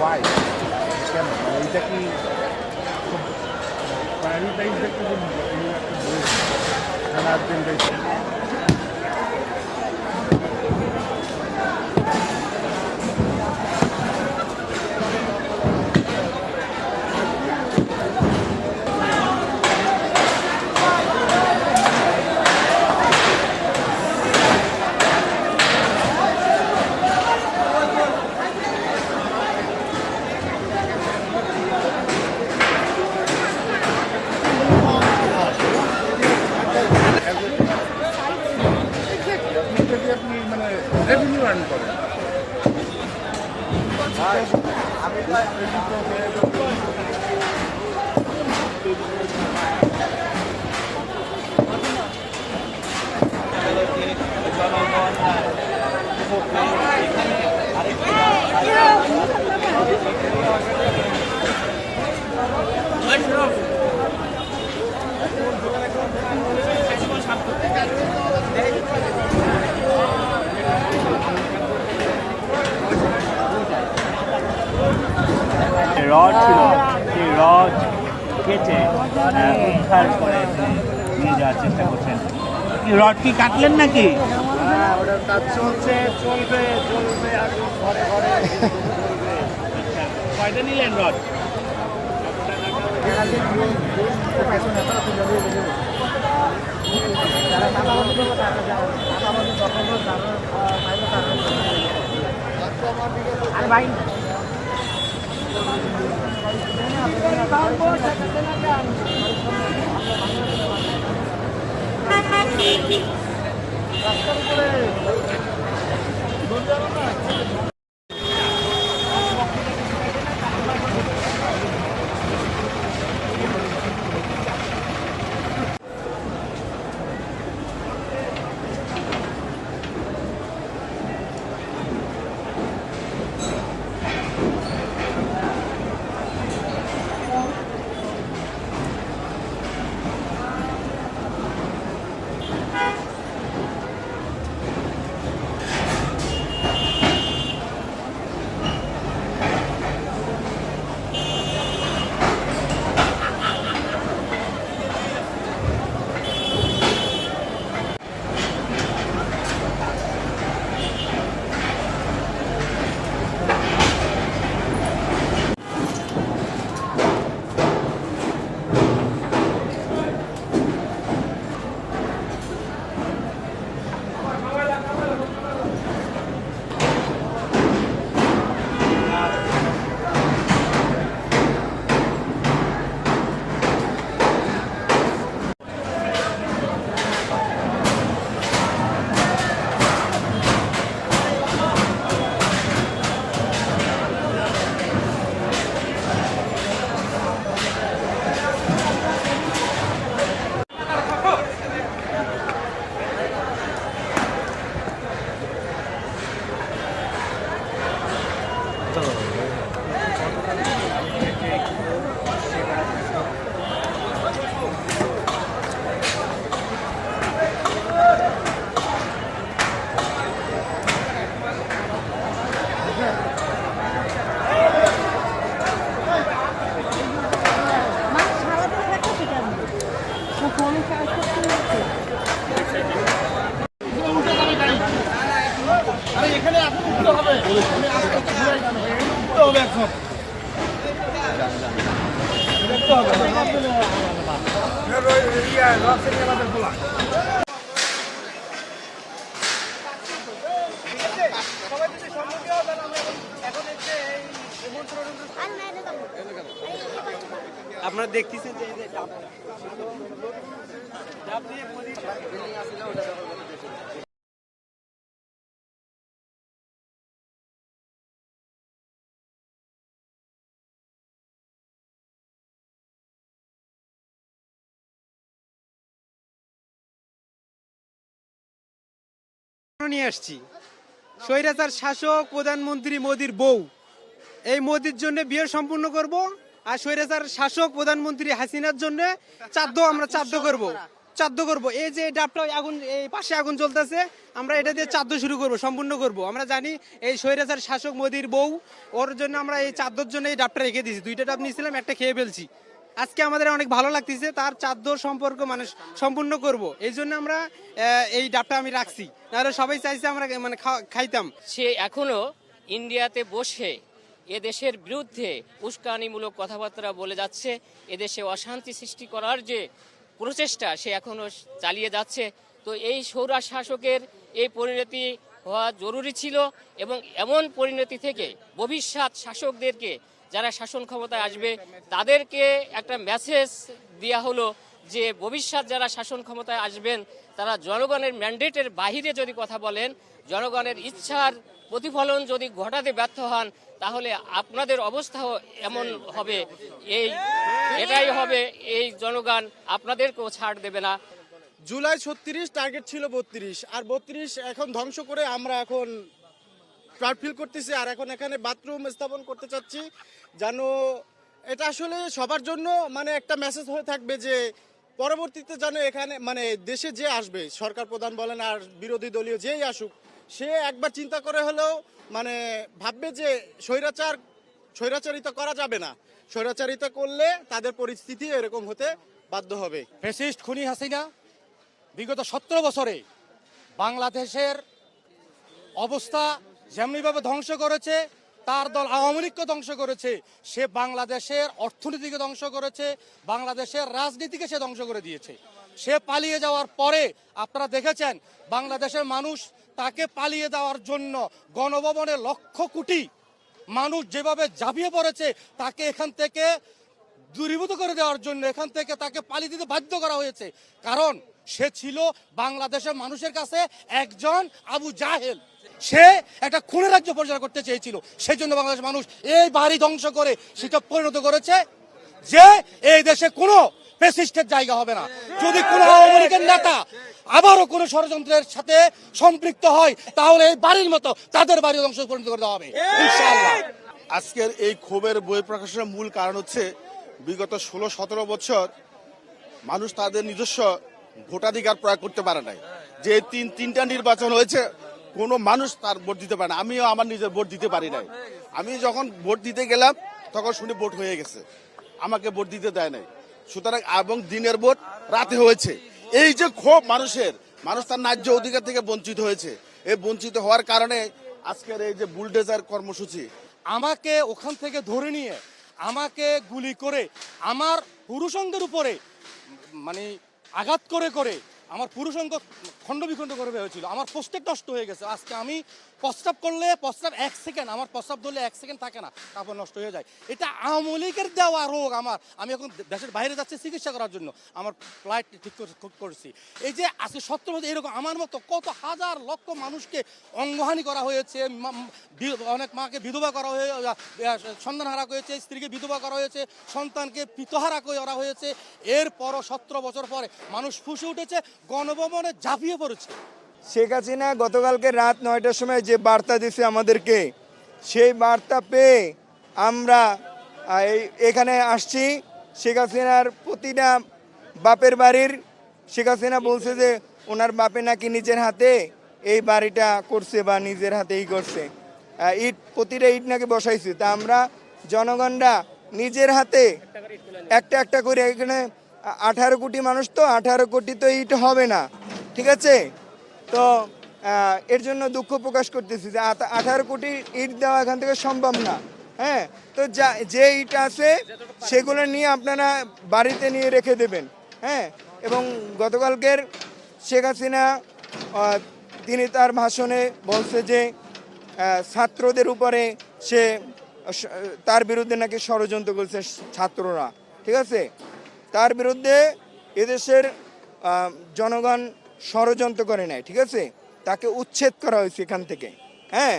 Y কেন মানে এটা কি প্রায়োরিটাইজ একটা জিনিস একটা বই খানার জেনারেশন আপনি মানে রেভিনিউ আর্ন করেন রড ছিল সেই রড কেটে উদ্ধার করে নিয়ে যাওয়ার চেষ্টা করছেন। কি রড কি কাটলেন নাকি? ওটার কাজ চলছে চলবে চলবে আগে ঘরে ঘরে চলবে। কয়টা নিলেন রড? আরে ভাই রাস্তার উপরে এখানে উঠতে হবে এখন আপনারা দেখতেছেন যে নিয়ে আসছি স্বৈরাচার শাসক প্রধানমন্ত্রী মোদির বউ, এই মোদির জন্য বিয়ে সম্পূর্ণ করব, আর স্বৈরাচার শাসক প্রধানমন্ত্রী হাসিনার জন্য আমরা চাদ্দ করব। চাদ্দ করব। এই যে ডাবটা আগুন, এই পাশে আগুন জ্বলতেছে, আমরা এটা দিয়ে চাদ্দ শুরু করব, সম্পূর্ণ করব। আমরা জানি এই স্বৈরাচার শাসক মোদির বউ, ওর জন্য আমরা এই চাদ্দর জন্য এই ডাবটা রেখে দিয়েছি। 2টা ডাব নিয়েছিলাম, একটা খেয়ে ফেলছি। আজকে আমাদের অনেক ভালো লাগতেছে, তার চাদ্দর সম্পর্ক মানে সম্পূর্ণ করব, এই জন্য আমরা এই ডাবটা আমি রাখছি। নাহলে সবাই চাইছে আমরা মানে খাইতাম। সে এখনো ইন্ডিয়াতে বসে এদেশের বিরুদ্ধে উস্কানিমূলক কথাবার্তা বলে যাচ্ছে। এদেশে অশান্তি সৃষ্টি করার যে প্রচেষ্টা সে এখনো চালিয়ে যাচ্ছে। তো এই স্বৈরাচার শাসকের এই পরিণতি হওয়া জরুরি ছিল, এবং এমন পরিণতি থেকে ভবিষ্যৎ শাসকদেরকে, যারা শাসন ক্ষমতায় আসবে, তাদেরকে একটা মেসেজ দেওয়া হলো যে ভবিষ্যৎ যারা শাসন ক্ষমতায় আসবেন তারা জনগণের ম্যান্ডেটের বাহিরে যদি কথা বলেন, জনগণের ইচ্ছার প্রতিফলন যদি ঘটাতে ব্যর্থ হন, তাহলে আপনাদের অবস্থাও এমন হবে। এটাই হবে, এই জনগণ আপনাদেরকেও ছাড় দেবে না। জুলাই 36, টার্গেট ছিল 32, আর 32 এখন ধ্বংস করে আমরা এখন প্রাউড ফিল করতেছি। আর এখন এখানে বাথরুম স্থাপন করতে চাচ্ছি, যেন এটা আসলে সবার জন্য মানে একটা মেসেজ হয়ে থাকবে যে পরবর্তীতে যেন এখানে মানে দেশে যে আসবে, সরকার প্রধান বলেন আর বিরোধী দলীয় যেই আসুক, সে একবার চিন্তা করে হলেও মানে ভাববে যে স্বৈরাচারিতা করা যাবে না। স্বৈরাচারিতা করলে তাদের পরিস্থিতি এরকম হতে বাধ্য হবে। ফ্যাসিস্ট খুনি হাসিনা বিগত 17 বছরে বাংলাদেশের অবস্থা যেমনিভাবে ধ্বংস করেছে, তার দল আওয়ামী লীগকে ধ্বংস করেছে, সে বাংলাদেশের অর্থনীতিকে ধ্বংস করেছে, বাংলাদেশের রাজনীতিকে সে ধ্বংস করে দিয়েছে। সে পালিয়ে যাওয়ার পরে আপনারা দেখেছেন বাংলাদেশের মানুষ তাকে পালিয়ে দেওয়ার জন্য গণভবনে লক্ষ কোটি মানুষ যেভাবে ঝাঁপিয়ে পড়েছে, তাকে এখান থেকে দূরীভূত করে দেওয়ার জন্য এখান থেকে তাকে পালিয়ে দিতে বাধ্য করা হয়েছে। কারণ সে ছিল বাংলাদেশের মানুষের কাছে একজন আবু জাহেল। সে একটা খুনের রাজ্য পরিচালনা করতে চেয়েছিল, সেই জন্য বাংলাদেশের মানুষ এই বাড়ি ধ্বংস করে সেটা পরিণত করেছে যে এই দেশে কোনো ফ্যাসিস্টের জায়গা হবে না। যদি কোনো আওয়ামী লীগের নেতা আবারও কোনো ষড়যন্ত্রের সাথে সম্পৃক্ত হয়, তাহলে এই বাড়ির মতো তাদের বাড়ি ধ্বংস পরিণত করতে হবে ইনশাআল্লাহ। আজকের এই ক্ষোভের বই প্রকাশের মূল কারণ হচ্ছে বিগত 16-17 বছর মানুষ তাদের নিজস্ব ভোটাধিকার প্রয়োগ করতে পারে নাই। যে তিনটা নির্বাচন হয়েছে, কোনো মানুষ তার ভোট দিতে পারে না। আমিও আমার নিজের ভোট দিতে পারি নাই। আমি যখন ভোট দিতে গেলাম তখন শুনি ভোট হয়ে গেছে, আমাকে ভোট দিতে দেয় নাই। সুতরাং এবং দিনের ভোট রাতে হয়েছে। এই যে ক্ষোভ মানুষ তার ন্যায্য অধিকার থেকে বঞ্চিত হয়েছে। এই বঞ্চিত হওয়ার কারণে আজকের এই যে বুলডোজার কর্মসূচি, আমাকে ওখান থেকে ধরে নিয়ে আমাকে গুলি করে আমার পুরুষঙ্গের উপরে মানে আঘাত করে করে আমার পুরুষঙ্গ খণ্ড বিখণ্ড করে হয়েছিল। আমার প্রস্টেট নষ্ট হয়ে গেছে। আজকে আমি প্রস্রাব করলে 1 সেকেন্ড, আমার প্রস্রাব ধরলে 1 সেকেন্ড থাকে না, তারপর নষ্ট হয়ে যায়। এটা আওয়ামী লীগের দেওয়া রোগ আমার। আমি এখন দেশের বাইরে যাচ্ছি চিকিৎসা করার জন্য, আমার ফ্লাইট ঠিক করছি। এই যে আজকে 17 বছর এরকম আমার মতো কত হাজার লক্ষ মানুষকে অঙ্গহানি করা হয়েছে, অনেক মাকে বিধবা করা হয়ে সন্তান হারা হয়েছে, স্ত্রীকে বিধবা করা হয়েছে, সন্তানকে পিতহারা করা হয়েছে। এরপরও 17 বছর পরে মানুষ ফুঁসে উঠেছে, গণভবনে ঝাঁপিয়ে পড়েছে। শেখ হাসিনা গতকালকে রাত 9টার সময় যে বার্তা দিছে আমাদেরকে, সেই বার্তা পেয়ে আমরা এখানে আসছি। শেখ হাসিনার প্রতিটা বাপের বাড়ির, শেখ হাসিনা বলছে যে ওনার বাপে নাকি নিজের হাতে এই বাড়িটা করছে বা নিজের হাতেই করছে, প্রতিটা ইট নাকি বসাইছে। তা আমরা জনগণরা নিজের হাতে একটা করে, এখানে 18 কোটি মানুষ, তো 18 কোটি তো ইট হবে না, ঠিক আছে? তো এর জন্য দুঃখ প্রকাশ করতেছি যে 18 কোটি ইট দেওয়া এখান থেকে সম্ভব না। হ্যাঁ, তো যে ইট আছে সেগুলো নিয়ে আপনারা বাড়িতে নিয়ে রেখে দেবেন। হ্যাঁ, এবং গতকালকের শেখ হাসিনা তিনি তার ভাষণে বলছে যে ছাত্রদের উপরে সে তার বিরুদ্ধে নাকি ষড়যন্ত্র করছে ছাত্ররা, ঠিক আছে? তার বিরুদ্ধে এদেশের জনগণ ষড়যন্ত্র করে নেয়, ঠিক আছে? তাকে উচ্ছেদ করা হয়েছে এখান থেকে। হ্যাঁ,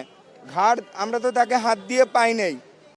আমরা তো তাকে হাত দিয়ে পাই নাই।